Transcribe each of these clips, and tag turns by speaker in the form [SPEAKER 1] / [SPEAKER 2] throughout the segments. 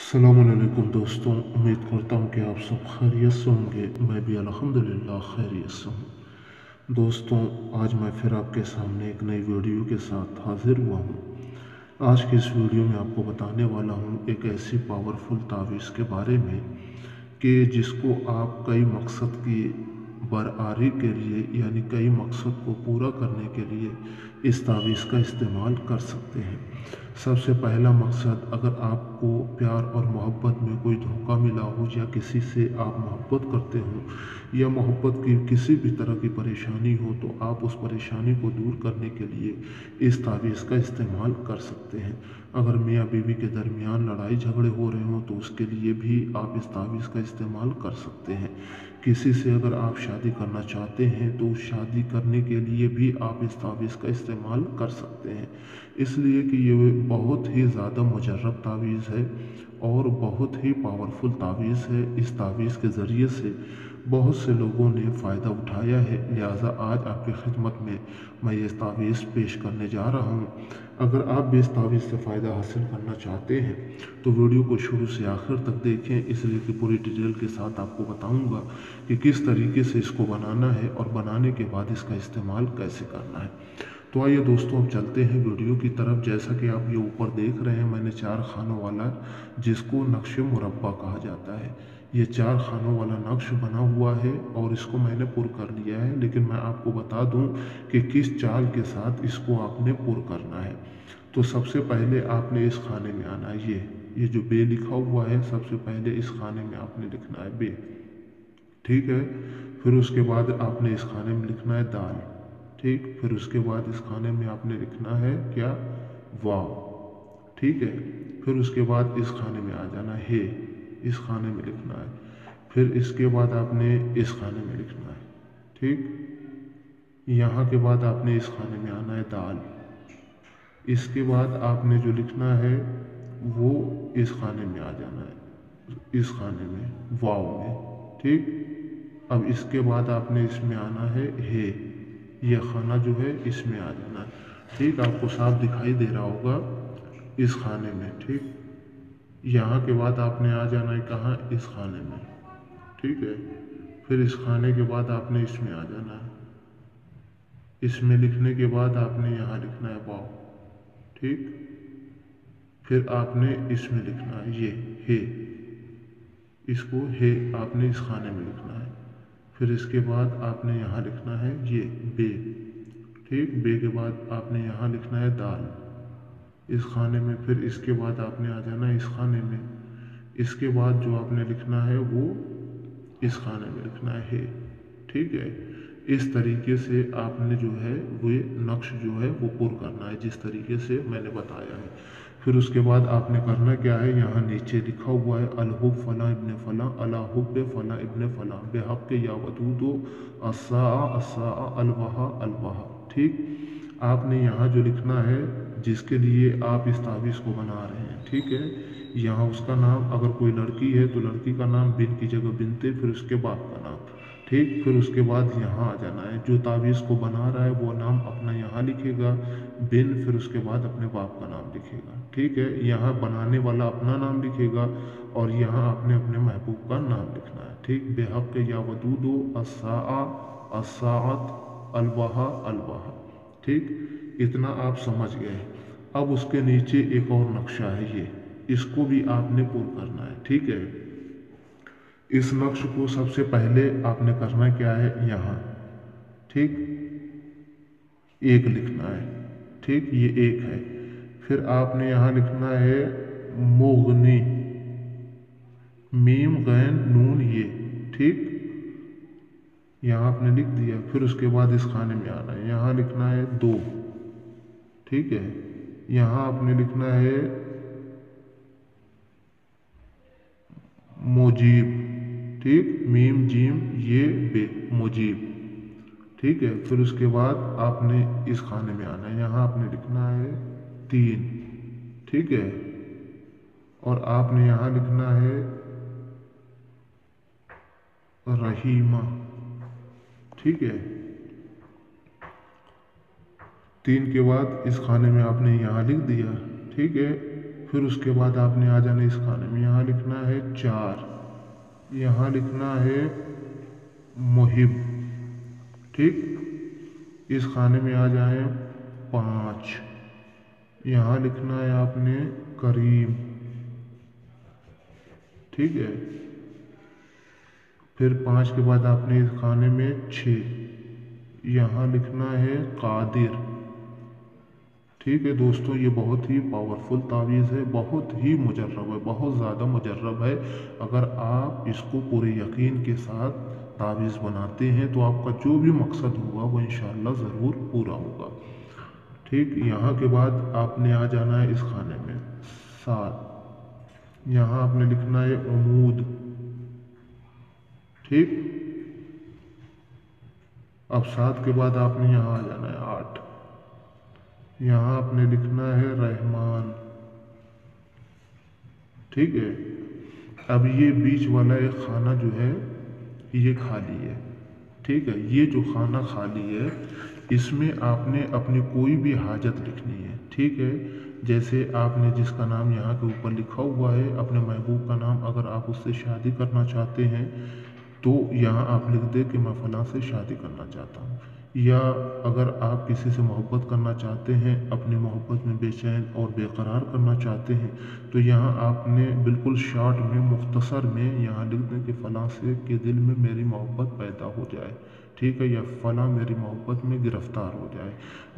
[SPEAKER 1] अस्सलामुअलैकुम दोस्तों, उम्मीद करता हूँ कि आप सब खैरियत से होंगे। मैं भी अल्हम्दुलिल्लाह खैरियत से हूँ। दोस्तों, आज मैं फिर आपके सामने एक नई वीडियो के साथ हाजिर हुआ हूँ। आज की इस वीडियो में आपको बताने वाला हूँ एक ऐसी पावरफुल तावीज़ के बारे में कि जिसको आप कई मकसद की बरआरी के लिए यानी कई मकसद को पूरा करने के लिए इस तावीज़ का इस्तेमाल कर सकते हैं। सबसे पहला मकसद, अगर आपको प्यार और मोहब्बत में कोई धोखा मिला हो या किसी से आप मोहब्बत करते हो या मोहब्बत की किसी भी तरह की परेशानी हो, तो आप उस परेशानी को दूर करने के लिए इस तावीज़ का इस्तेमाल कर सकते हैं। अगर मियाँ बीवी के दरमियान लड़ाई झगड़े हो रहे हों तो उसके लिए भी आप इस तावीज़ का इस्तेमाल कर सकते हैं। किसी से अगर आप शादी करना चाहते हैं तो उस शादी करने के लिए भी आप इस तावीज़ का इस्तेमाल कर सकते हैं, इसलिए कि ये बहुत ही ज़्यादा मुजर्रब तावीज़ है और बहुत ही पावरफुल तावीज़ है। इस तावीज़ के ज़रिए से बहुत से लोगों ने फ़ायदा उठाया है, लिहाजा आज आपकी खिदमत में मैं ये तावीज़ पेश करने जा रहा हूँ। अगर आप भी इस तावीज़ से फ़ायदा हासिल करना चाहते हैं तो वीडियो को शुरू से आखिर तक देखें, इसलिए कि पूरी डिटेल के साथ आपको बताऊंगा कि किस तरीके से इसको बनाना है और बनाने के बाद इसका इस्तेमाल कैसे करना है। तो आइए दोस्तों, अब चलते हैं वीडियो की तरफ। जैसा कि आप ये ऊपर देख रहे हैं, मैंने 4 खानों वाला, जिसको नक्श मुरब्बा कहा जाता है, ये 4 खानों वाला नक्श बना हुआ है और इसको मैंने पुर कर लिया है। लेकिन मैं आपको बता दूं कि किस चाल के साथ इसको आपने पुर करना है। तो सबसे पहले आपने इस खाने में आना है। ये जो बे लिखा हुआ है, सबसे पहले इस खाने में आपने लिखना है बे, ठीक है। फिर उसके बाद आपने इस खाने में लिखना है दाल, ठीक। फिर उसके बाद इस खाने में आपने लिखना है क्या, वाव, ठीक है। फिर उसके बाद इस खाने में आ जाना है, इस खाने में लिखना है। फिर इसके बाद आपने इस खाने में लिखना है, ठीक। यहाँ के बाद आपने इस खाने में आना है दाल। इसके बाद आपने जो लिखना है वो इस खाने में आ जाना है, इस खाने में, वाव में, ठीक। अब इसके बाद आपने इसमें आना है, यह खाना जो है इसमें आ जाना है, ठीक। आपको साफ दिखाई दे रहा होगा, इस खाने में, ठीक। यहाँ के बाद आपने आ जाना है कहाँ, इस खाने में, ठीक है। फिर इस खाने के बाद आपने इसमें आ जाना है। इसमें लिखने के बाद आपने यहाँ लिखना है वाव, ठीक। फिर आपने इसमें लिखना है ये हे, इसको हे आपने इस खाने में लिखना है। फिर इसके बाद आपने यहाँ लिखना है ये बे, ठीक। बे के बाद आपने यहाँ लिखना है दाल, इस खाने में। फिर इसके बाद आपने आ जाना है इस खाने में। इसके बाद जो आपने लिखना है वो इस खाने में लिखना है, ठीक है। इस तरीके से आपने जो है वो नक्श जो है वो पुर करना है, जिस तरीके से मैंने बताया है। फिर उसके बाद आपने करना क्या है, यहाँ नीचे लिखा हुआ है अलहुब फला इब्न फला अला हुब फला इब्न फला बेहक या वदूदो अस्सा अस्सा अलवहा अलवहा, ठीक। आपने यहाँ जो लिखना है जिसके लिए आप इस तावीज़ को बना रहे हैं, ठीक है, यहाँ उसका नाम, अगर कोई लड़की है तो लड़की का नाम, बिन की जगह बिनते, फिर उसके बाप का नाम, ठीक। फिर उसके बाद यहाँ आ जाना है, जो तावीज़ को बना रहा है वो नाम अपना यहाँ लिखेगा, बिन, फिर उसके बाद अपने बाप का नाम लिखेगा, ठीक है। यहाँ बनाने वाला अपना नाम लिखेगा और यहाँ आपने अपने महबूब का नाम लिखना है, ठीक। बेहक या वदूदो अस्साआ अस्साअत अलवहा अलवहा, ठीक। इतना आप समझ गए। अब उसके नीचे एक और नक्शा है, ये, इसको भी आपने पुर करना है, ठीक है। इस नक्श को सबसे पहले आपने करना क्या है, यहाँ, ठीक, एक लिखना है, ठीक, ये एक है। फिर आपने यहाँ लिखना है मुगनी, मीम गैन नून ये, ठीक। यहाँ आपने लिख दिया। फिर उसके बाद इस खाने में आना है, यहाँ लिखना है दो, ठीक है। यहाँ आपने लिखना है मुजीब, ठीक, मीम जीम ये बे, मुजीब, ठीक है। फिर उसके बाद आपने इस खाने में आना है, यहाँ आपने लिखना है तीन, ठीक है। और आपने यहाँ लिखना है रहीमा, ठीक है। तीन के बाद इस खाने में आपने यहाँ लिख दिया, ठीक है। फिर उसके बाद आपने आ जाना इस खाने में, यहाँ लिखना है 4, यहाँ लिखना है मुहिब, ठीक। इस खाने में आ जाए 5, यहाँ लिखना है आपने करीम, ठीक है। फिर 5 के बाद आपने इस खाने में 6, यहाँ लिखना है कादिर, ठीक है दोस्तों। ये बहुत ही पावरफुल तावीज़ है, बहुत ही मुजर्रब है, बहुत ज़्यादा मुजर्रब है। अगर आप इसको पूरे यकीन के साथ तावीज़ बनाते हैं तो आपका जो भी मकसद होगा वो इंशाअल्लाह ज़रूर पूरा होगा, ठीक। यहाँ के बाद आपने आ जाना है इस खाने में 7, यहाँ आपने लिखना है उमूद, ठीक। अब 7 के बाद आपने यहाँ आ जाना है 8, यहाँ आपने लिखना है रहमान, ठीक है। अब ये बीच वाला एक खाना जो है ये खाली है, ठीक है। ये जो खाना खाली है इसमें आपने अपनी कोई भी हाजत लिखनी है, ठीक है। जैसे आपने जिसका नाम यहाँ के ऊपर लिखा हुआ है, अपने महबूब का नाम, अगर आप उससे शादी करना चाहते हैं तो यहाँ आप लिख दें कि मैं फ़लाँ से शादी करना चाहता हूँ। या अगर आप किसी से मोहब्बत करना चाहते हैं, अपनी मोहब्बत में बेचैन और बेकरार करना चाहते हैं, तो यहाँ आपने बिल्कुल शॉर्ट में, मुख्तसर में यहाँ लिख दें कि फ़लाँ से के दिल में मेरी मोहब्बत पैदा हो जाए, ठीक है, या फ़लाँ मेरी मोहब्बत में गिरफ़्तार हो जाए।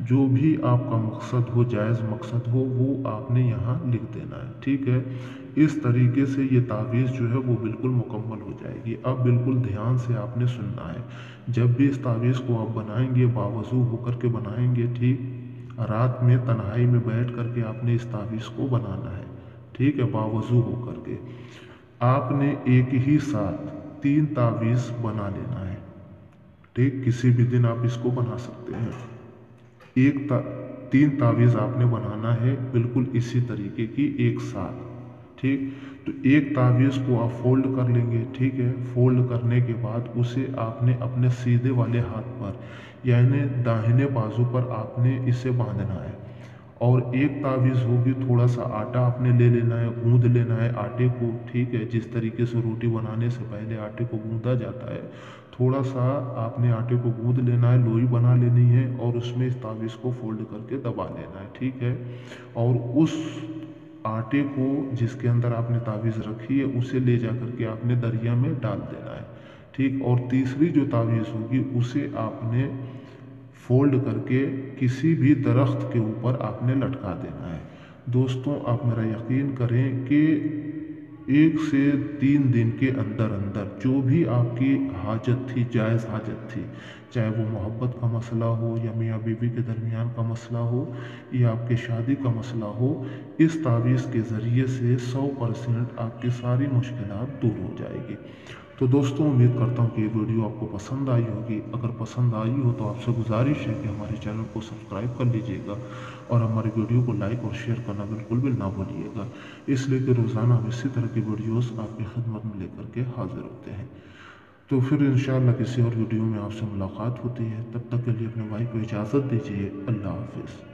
[SPEAKER 1] जो भी आपका मकसद हो, जायज़ मकसद हो, वो आपने यहाँ लिख देना है, ठीक है। इस तरीके से ये तावीज़ जो है वो बिल्कुल मुकम्मल हो जाएगी। अब बिल्कुल ध्यान से आपने सुनना है। जब भी इस तावीज़ को आप बनाएंगे बावज़ू होकर के बनाएंगे, ठीक। रात में तन्हाई में बैठ कर के आपने इस तावीज़ को बनाना है, ठीक है, बावज़ू होकर के। आपने एक ही साथ 3 तावीज़ बना लेना है, ठीक। किसी भी दिन आप इसको बना सकते हैं। 3 तावीज़ आपने बनाना है बिल्कुल इसी तरीके की एक साथ, ठीक। तो एक तावीज़ को आप फोल्ड कर लेंगे, ठीक है। फोल्ड करने के बाद उसे आपने अपने सीधे वाले हाथ पर यानी दाहिने बाजू पर आपने इसे बांधना है। और एक तावीज़ होगी, थोड़ा सा आटा आपने ले लेना है, गूंद लेना है आटे को, ठीक है। जिस तरीके से रोटी बनाने से पहले आटे को गूंदा जाता है, थोड़ा सा आपने आटे को गूंद लेना है, लोई बना लेनी है और उसमें इस तावीज़ को फोल्ड करके दबा लेना है, ठीक है। और उस आटे को जिसके अंदर आपने तावीज़ रखी है उसे ले जा करके आपने दरिया में डाल देना है, ठीक। और तीसरी जो तावीज़ होगी उसे आपने फोल्ड करके किसी भी दरख्त के ऊपर आपने लटका देना है। दोस्तों आप मेरा यकीन करें कि 1 से 3 दिन के अंदर अंदर जो भी आपकी हाजत थी, जायज़ हाजत थी, चाहे वो मोहब्बत का मसला हो या मियाँ बीवी के दरमियान का मसला हो या आपकी शादी का मसला हो, इस तावीज़ के ज़रिए से 100% आपकी सारी मुश्किलात दूर हो जाएगी। तो दोस्तों उम्मीद करता हूँ कि ये वीडियो आपको पसंद आई होगी। अगर पसंद आई हो तो आपसे गुजारिश है कि हमारे चैनल को सब्सक्राइब कर लीजिएगा और हमारी वीडियो को लाइक और शेयर करना बिल्कुल भी ना भूलिएगा, इसलिए कि रोज़ाना हम इसी तरह की वीडियोस आपकी खिदमत में लेकर के हाजिर होते हैं। तो फिर इंशाअल्लाह किसी और वीडियो में आपसे मुलाकात होती है। तब तक के लिए अपने भाई को इजाज़त दीजिए। अल्लाह हाफिज़।